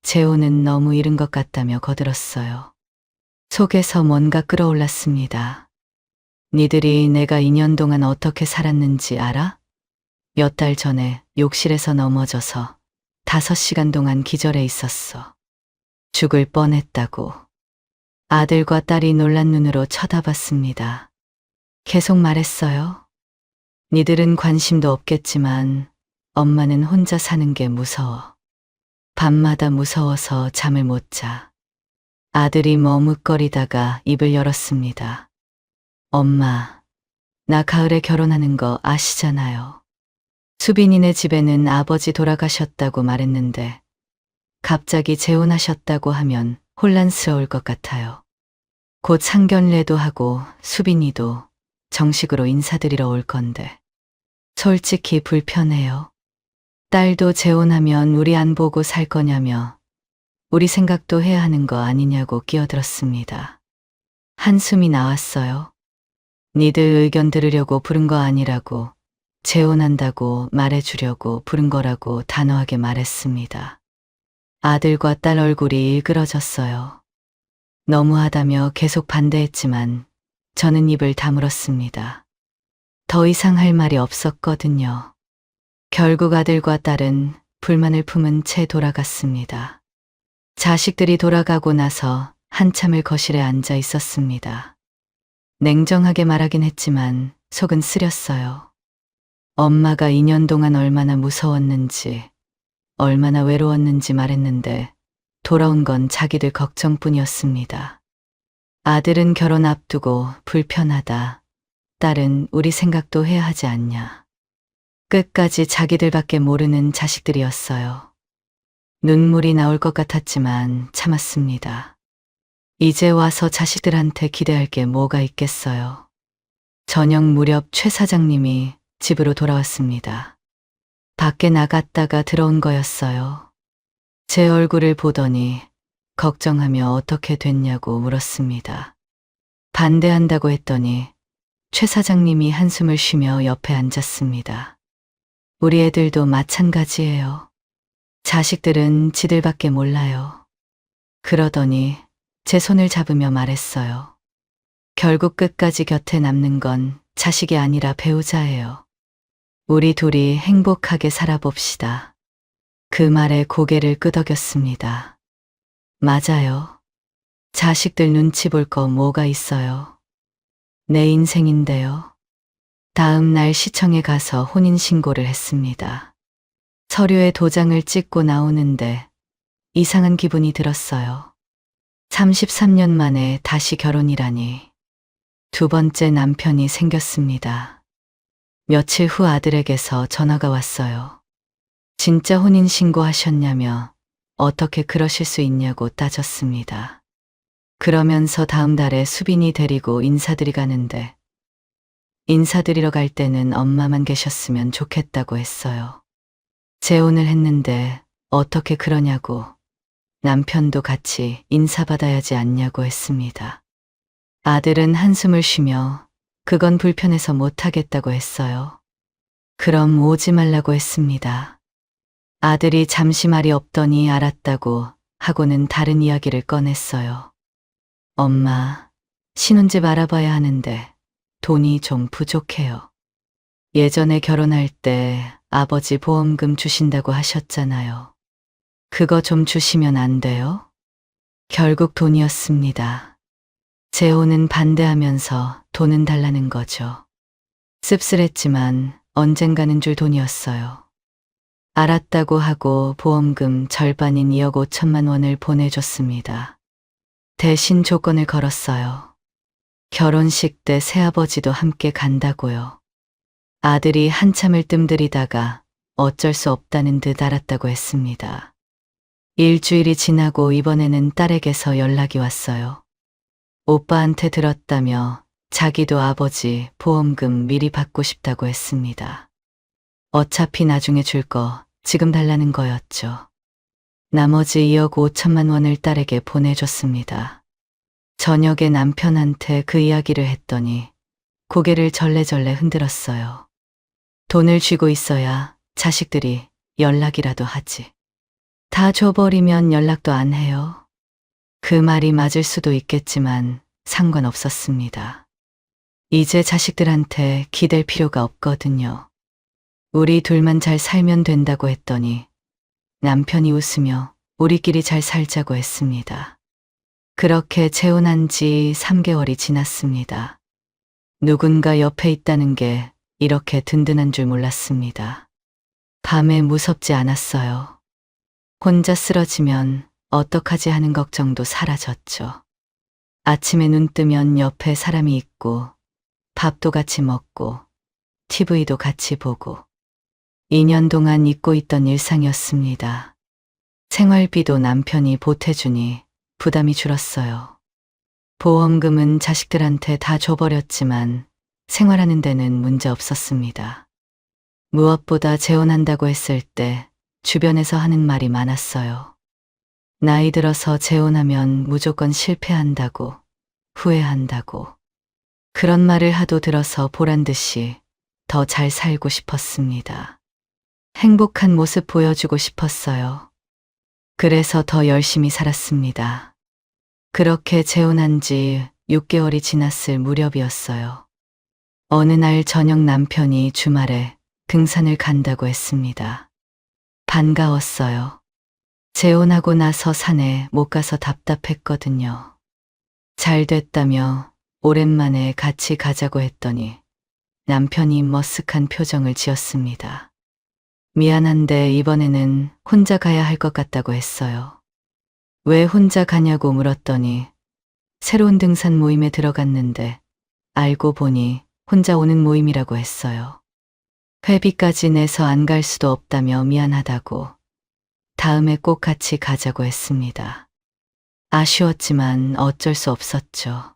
재혼은 너무 이른 것 같다며 거들었어요. 속에서 뭔가 끌어올랐습니다. 니들이 내가 2년 동안 어떻게 살았는지 알아? 몇 달 전에 욕실에서 넘어져서 5시간 동안 기절해 있었어. 죽을 뻔했다고. 아들과 딸이 놀란 눈으로 쳐다봤습니다. 계속 말했어요. 니들은 관심도 없겠지만 엄마는 혼자 사는 게 무서워. 밤마다 무서워서 잠을 못 자. 아들이 머뭇거리다가 입을 열었습니다. 엄마, 나 가을에 결혼하는 거 아시잖아요. 수빈이네 집에는 아버지 돌아가셨다고 말했는데 갑자기 재혼하셨다고 하면 혼란스러울 것 같아요. 곧 상견례도 하고 수빈이도 정식으로 인사드리러 올 건데 솔직히 불편해요. 딸도 재혼하면 우리 안 보고 살 거냐며 우리 생각도 해야 하는 거 아니냐고 끼어들었습니다. 한숨이 나왔어요. 니들 의견 들으려고 부른 거 아니라고 재혼한다고 말해주려고 부른 거라고 단호하게 말했습니다. 아들과 딸 얼굴이 일그러졌어요. 너무하다며 계속 반대했지만 저는 입을 다물었습니다. 더 이상 할 말이 없었거든요. 결국 아들과 딸은 불만을 품은 채 돌아갔습니다. 자식들이 돌아가고 나서 한참을 거실에 앉아 있었습니다. 냉정하게 말하긴 했지만 속은 쓰렸어요. 엄마가 2년 동안 얼마나 무서웠는지, 얼마나 외로웠는지 말했는데 돌아온 건 자기들 걱정뿐이었습니다. 아들은 결혼 앞두고 불편하다. 딸은 우리 생각도 해야 하지 않냐. 끝까지 자기들밖에 모르는 자식들이었어요. 눈물이 나올 것 같았지만 참았습니다. 이제 와서 자식들한테 기대할 게 뭐가 있겠어요. 저녁 무렵 최 사장님이 집으로 돌아왔습니다. 밖에 나갔다가 들어온 거였어요. 제 얼굴을 보더니 걱정하며 어떻게 됐냐고 물었습니다. 반대한다고 했더니 최 사장님이 한숨을 쉬며 옆에 앉았습니다. 우리 애들도 마찬가지예요. 자식들은 지들밖에 몰라요. 그러더니 제 손을 잡으며 말했어요. 결국 끝까지 곁에 남는 건 자식이 아니라 배우자예요. 우리 둘이 행복하게 살아봅시다. 그 말에 고개를 끄덕였습니다. 맞아요. 자식들 눈치 볼 거 뭐가 있어요. 내 인생인데요. 다음 날 시청에 가서 혼인신고를 했습니다. 서류에 도장을 찍고 나오는데 이상한 기분이 들었어요. 33년 만에 다시 결혼이라니. 두 번째 남편이 생겼습니다. 며칠 후 아들에게서 전화가 왔어요. 진짜 혼인신고 하셨냐며 어떻게 그러실 수 있냐고 따졌습니다. 그러면서 다음 달에 수빈이 데리고 인사드리 가는데 인사드리러 갈 때는 엄마만 계셨으면 좋겠다고 했어요. 재혼을 했는데 어떻게 그러냐고, 남편도 같이 인사받아야지 않냐고 했습니다. 아들은 한숨을 쉬며 그건 불편해서 못하겠다고 했어요. 그럼 오지 말라고 했습니다. 아들이 잠시 말이 없더니 알았다고 하고는 다른 이야기를 꺼냈어요. 엄마, 신혼집 알아봐야 하는데 돈이 좀 부족해요. 예전에 결혼할 때 아버지 보험금 주신다고 하셨잖아요. 그거 좀 주시면 안 돼요? 결국 돈이었습니다. 재혼은 반대하면서 돈은 달라는 거죠. 씁쓸했지만 언젠가는 줄 돈이었어요. 알았다고 하고 보험금 절반인 2억 5천만 원을 보내줬습니다. 대신 조건을 걸었어요. 결혼식 때 새아버지도 함께 간다고요. 아들이 한참을 뜸들이다가 어쩔 수 없다는 듯 알았다고 했습니다. 일주일이 지나고 이번에는 딸에게서 연락이 왔어요. 오빠한테 들었다며 자기도 아버지 보험금 미리 받고 싶다고 했습니다. 어차피 나중에 줄 거 지금 달라는 거였죠. 나머지 2억 5천만 원을 딸에게 보내줬습니다. 저녁에 남편한테 그 이야기를 했더니 고개를 절레절레 흔들었어요. 돈을 쥐고 있어야 자식들이 연락이라도 하지. 다 줘버리면 연락도 안 해요. 그 말이 맞을 수도 있겠지만 상관없었습니다. 이제 자식들한테 기댈 필요가 없거든요. 우리 둘만 잘 살면 된다고 했더니 남편이 웃으며 우리끼리 잘 살자고 했습니다. 그렇게 재혼한 지 3개월이 지났습니다. 누군가 옆에 있다는 게 이렇게 든든한 줄 몰랐습니다. 밤에 무섭지 않았어요. 혼자 쓰러지면 어떡하지 하는 걱정도 사라졌죠. 아침에 눈 뜨면 옆에 사람이 있고 밥도 같이 먹고 TV도 같이 보고 2년 동안 잊고 있던 일상이었습니다. 생활비도 남편이 보태주니 부담이 줄었어요. 보험금은 자식들한테 다 줘버렸지만 생활하는 데는 문제 없었습니다. 무엇보다 재혼한다고 했을 때 주변에서 하는 말이 많았어요. 나이 들어서 재혼하면 무조건 실패한다고, 후회한다고. 그런 말을 하도 들어서 보란 듯이 더 잘 살고 싶었습니다. 행복한 모습 보여주고 싶었어요. 그래서 더 열심히 살았습니다. 그렇게 재혼한 지 6개월이 지났을 무렵이었어요. 어느 날 저녁 남편이 주말에 등산을 간다고 했습니다. 반가웠어요. 재혼하고 나서 산에 못 가서 답답했거든요. 잘 됐다며 오랜만에 같이 가자고 했더니 남편이 머쓱한 표정을 지었습니다. 미안한데 이번에는 혼자 가야 할 것 같다고 했어요. 왜 혼자 가냐고 물었더니 새로운 등산 모임에 들어갔는데 알고 보니 혼자 오는 모임이라고 했어요. 회비까지 내서 안 갈 수도 없다며 미안하다고 다음에 꼭 같이 가자고 했습니다. 아쉬웠지만 어쩔 수 없었죠.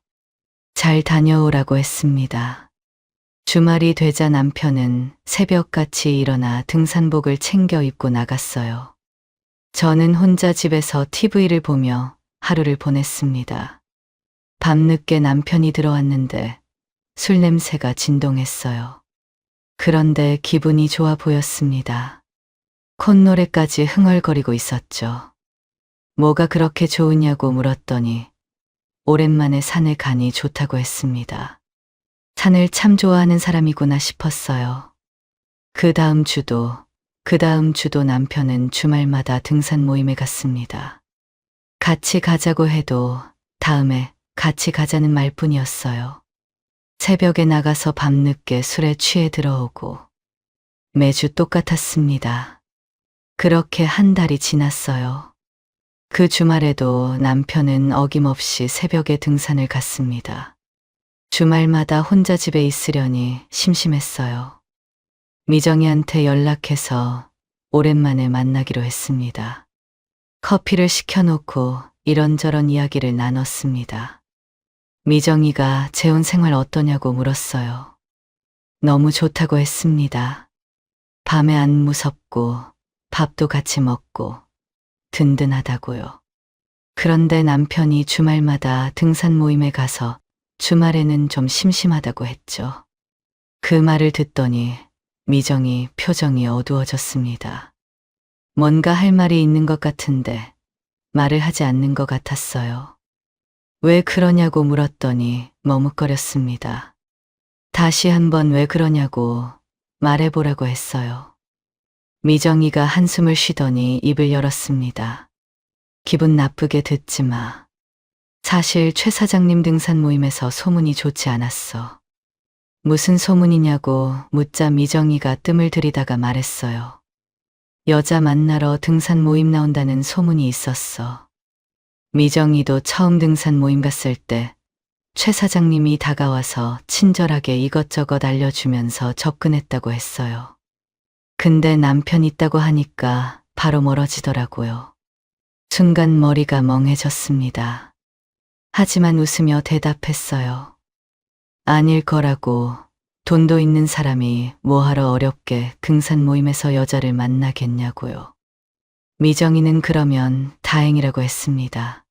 잘 다녀오라고 했습니다. 주말이 되자 남편은 새벽같이 일어나 등산복을 챙겨 입고 나갔어요. 저는 혼자 집에서 TV를 보며 하루를 보냈습니다. 밤늦게 남편이 들어왔는데 술 냄새가 진동했어요. 그런데 기분이 좋아 보였습니다. 콧노래까지 흥얼거리고 있었죠. 뭐가 그렇게 좋으냐고 물었더니 오랜만에 산에 가니 좋다고 했습니다. 산을 참 좋아하는 사람이구나 싶었어요. 그 다음 주도 남편은 주말마다 등산 모임에 갔습니다. 같이 가자고 해도 다음에 같이 가자는 말뿐이었어요. 새벽에 나가서 밤늦게 술에 취해 들어오고 매주 똑같았습니다. 그렇게 한 달이 지났어요. 그 주말에도 남편은 어김없이 새벽에 등산을 갔습니다. 주말마다 혼자 집에 있으려니 심심했어요. 미정이한테 연락해서 오랜만에 만나기로 했습니다. 커피를 시켜놓고 이런저런 이야기를 나눴습니다. 미정이가 재혼 생활 어떠냐고 물었어요. 너무 좋다고 했습니다. 밤에 안 무섭고 밥도 같이 먹고 든든하다고요. 그런데 남편이 주말마다 등산 모임에 가서 주말에는 좀 심심하다고 했죠. 그 말을 듣더니 미정이 표정이 어두워졌습니다. 뭔가 할 말이 있는 것 같은데 말을 하지 않는 것 같았어요. 왜 그러냐고 물었더니 머뭇거렸습니다. 다시 한번 왜 그러냐고 말해보라고 했어요. 미정이가 한숨을 쉬더니 입을 열었습니다. 기분 나쁘게 듣지 마. 사실 최 사장님 등산 모임에서 소문이 좋지 않았어. 무슨 소문이냐고 묻자 미정이가 뜸을 들이다가 말했어요. 여자 만나러 등산 모임 나온다는 소문이 있었어. 미정이도 처음 등산 모임 갔을 때 최 사장님이 다가와서 친절하게 이것저것 알려주면서 접근했다고 했어요. 근데 남편 있다고 하니까 바로 멀어지더라고요. 순간 머리가 멍해졌습니다. 하지만 웃으며 대답했어요. 아닐 거라고. 돈도 있는 사람이 뭐하러 어렵게 등산 모임에서 여자를 만나겠냐고요. 미정이는 그러면 다행이라고 했습니다.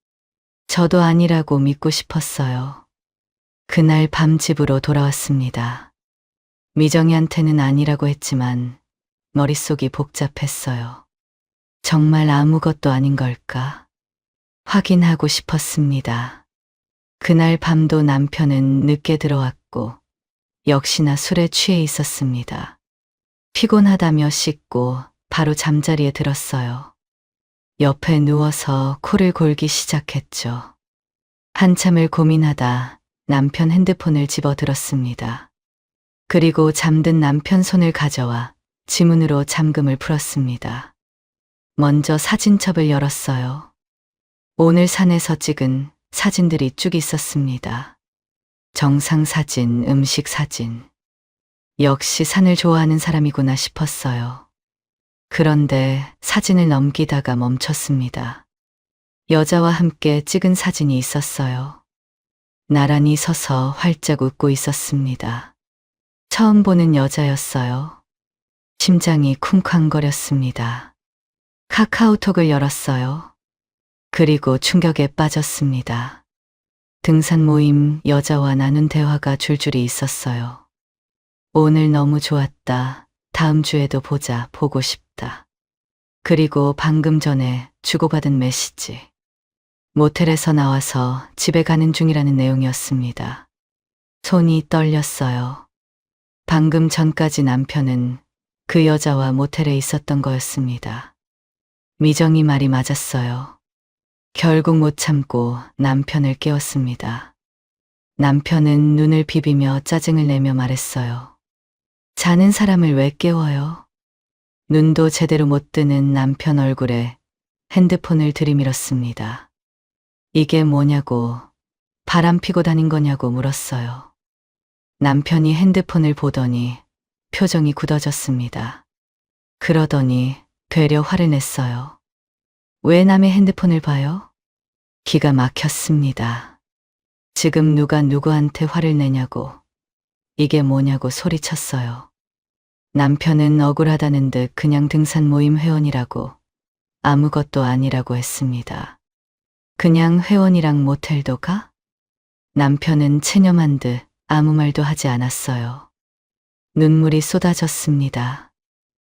저도 아니라고 믿고 싶었어요. 그날 밤 집으로 돌아왔습니다. 미정이한테는 아니라고 했지만 머릿속이 복잡했어요. 정말 아무것도 아닌 걸까? 확인하고 싶었습니다. 그날 밤도 남편은 늦게 들어왔고 역시나 술에 취해 있었습니다. 피곤하다며 씻고 바로 잠자리에 들었어요. 옆에 누워서 코를 골기 시작했죠. 한참을 고민하다 남편 핸드폰을 집어 들었습니다. 그리고 잠든 남편 손을 가져와 지문으로 잠금을 풀었습니다. 먼저 사진첩을 열었어요. 오늘 산에서 찍은 사진들이 쭉 있었습니다. 정상 사진, 음식 사진. 역시 산을 좋아하는 사람이구나 싶었어요. 그런데 사진을 넘기다가 멈췄습니다. 여자와 함께 찍은 사진이 있었어요. 나란히 서서 활짝 웃고 있었습니다. 처음 보는 여자였어요. 심장이 쿵쾅거렸습니다. 카카오톡을 열었어요. 그리고 충격에 빠졌습니다. 등산 모임 여자와 나눈 대화가 줄줄이 있었어요. 오늘 너무 좋았다. 다음 주에도 보자. 보고 싶다. 그리고 방금 전에 주고받은 메시지. 모텔에서 나와서 집에 가는 중이라는 내용이었습니다. 손이 떨렸어요. 방금 전까지 남편은 그 여자와 모텔에 있었던 거였습니다. 미정이 말이 맞았어요. 결국 못 참고 남편을 깨웠습니다. 남편은 눈을 비비며 짜증을 내며 말했어요. 자는 사람을 왜 깨워요? 눈도 제대로 못 뜨는 남편 얼굴에 핸드폰을 들이밀었습니다. 이게 뭐냐고, 바람 피고 다닌 거냐고 물었어요. 남편이 핸드폰을 보더니 표정이 굳어졌습니다. 그러더니 되려 화를 냈어요. 왜 남의 핸드폰을 봐요? 기가 막혔습니다. 지금 누가 누구한테 화를 내냐고, 이게 뭐냐고 소리쳤어요. 남편은 억울하다는 듯 그냥 등산 모임 회원이라고 아무것도 아니라고 했습니다. 그냥 회원이랑 모텔도 가? 남편은 체념한 듯 아무 말도 하지 않았어요. 눈물이 쏟아졌습니다.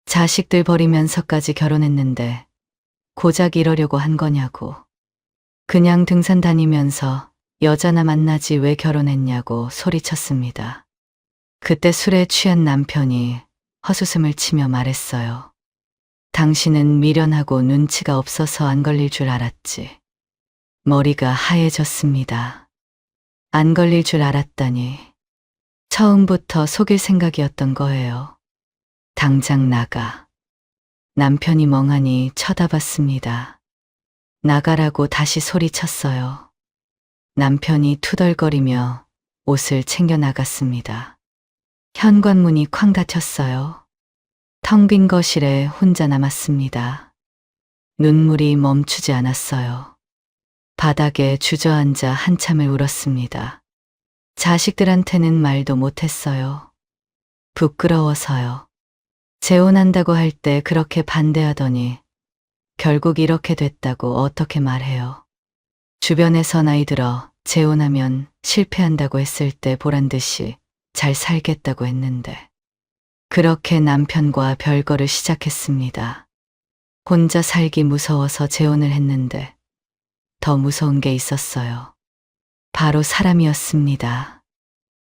자식들 버리면서까지 결혼했는데 고작 이러려고 한 거냐고. 그냥 등산 다니면서 여자나 만나지 왜 결혼했냐고 소리쳤습니다. 그때 술에 취한 남편이 헛웃음을 치며 말했어요. 당신은 미련하고 눈치가 없어서 안 걸릴 줄 알았지. 머리가 하얘졌습니다. 안 걸릴 줄 알았다니. 처음부터 속일 생각이었던 거예요. 당장 나가. 남편이 멍하니 쳐다봤습니다. 나가라고 다시 소리쳤어요. 남편이 투덜거리며 옷을 챙겨 나갔습니다. 현관문이 쾅 닫혔어요. 텅 빈 거실에 혼자 남았습니다. 눈물이 멈추지 않았어요. 바닥에 주저앉아 한참을 울었습니다. 자식들한테는 말도 못했어요. 부끄러워서요. 재혼한다고 할 때 그렇게 반대하더니 결국 이렇게 됐다고 어떻게 말해요. 주변에서 나이 들어 재혼하면 실패한다고 했을 때 보란 듯이 잘 살겠다고 했는데 그렇게 남편과 별거를 시작했습니다. 혼자 살기 무서워서 재혼을 했는데 더 무서운 게 있었어요. 바로 사람이었습니다.